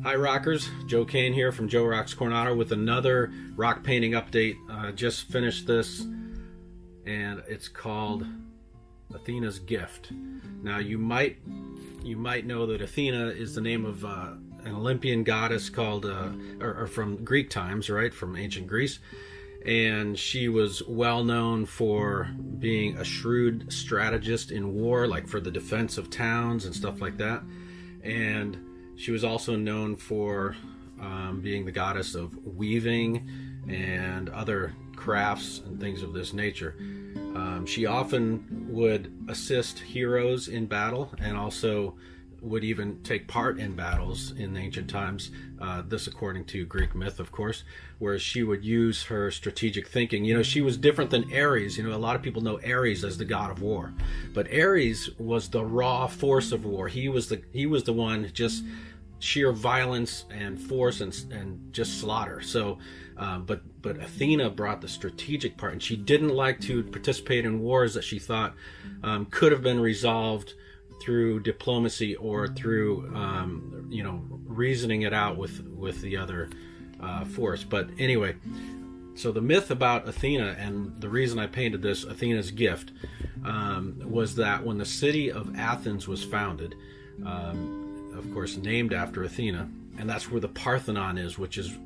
Hi rockers, Joe Kane here from Joe Rocks Coronado with another rock painting update. Just finished this and it's called Athena's Gift. Now you might know that Athena is the name of an Olympian goddess called, or from Greek times, right, from ancient Greece. And she was well known for being a shrewd strategist in war, like for the defense of towns and stuff like that. And she was also known for being the goddess of weaving and other crafts and things of this nature. She often would assist heroes in battle and also would even take part in battles in ancient times, this according to Greek myth, of course, where she would use her strategic thinking. You know, she was different than Ares. You know, a lot of people know Ares as the god of war, but Ares was the raw force of war. He was the one, just sheer violence and force and just slaughter. So but Athena brought the strategic part, and she didn't like to participate in wars that she thought could have been resolved through diplomacy or through reasoning it out with the other force. But anyway, so the myth about Athena, and the reason I painted this Athena's Gift, was that when the city of Athens was founded, of course named after Athena, and that's where the Parthenon is, which is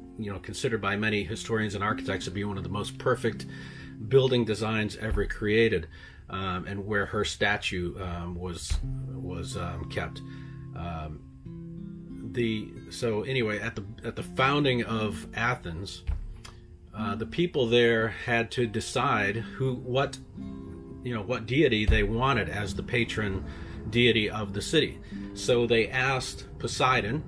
considered by many historians and architects to be one of the most perfect building designs ever created, and where her statue was kept. So anyway, at the founding of Athens, the people there had to decide what deity they wanted as the patron deity of the city. So they asked Poseidon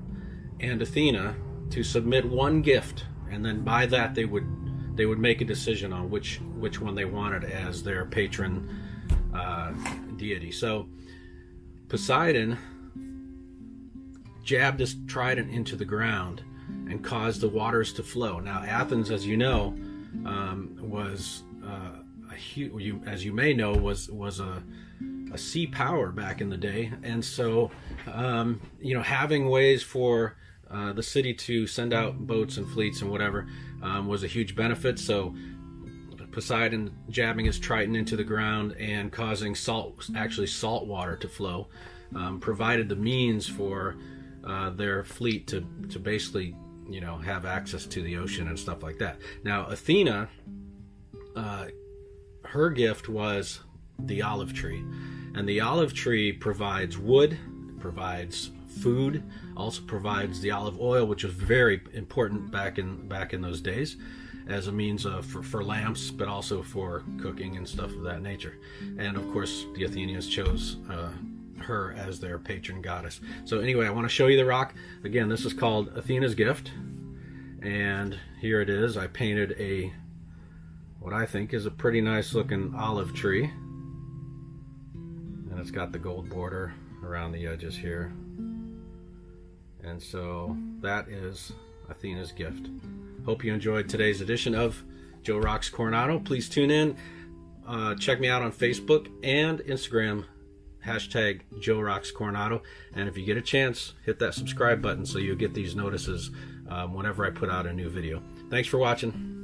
and Athena to submit one gift, and then by that they would make a decision on which one they wanted as their patron deity. So Poseidon jabbed his trident into the ground and caused the waters to flow. Now Athens, as you know, was as you may know, was a sea power back in the day, and so having ways for the city to send out boats and fleets and whatever was a huge benefit. So Poseidon jabbing his trident into the ground and causing salt water to flow provided the means for their fleet to basically have access to the ocean and stuff like that. Now Athena, her gift was the olive tree, and the olive tree provides wood, provides food, also provides the olive oil, which was very important back in those days as a means for lamps, but also for cooking and stuff of that nature. And of course the Athenians chose her as their patron goddess. So anyway, I want to show you the rock. Again, this is called Athena's Gift, and here it is. I painted what I think is a pretty nice looking olive tree, and it's got the gold border around the edges here. And so that is Athena's Gift. Hope you enjoyed today's edition of Joe Rocks Coronado. Please tune in. Check me out on Facebook and Instagram, hashtag Joe Rocks Coronado. And if you get a chance, hit that subscribe button so you'll get these notices whenever I put out a new video. Thanks for watching.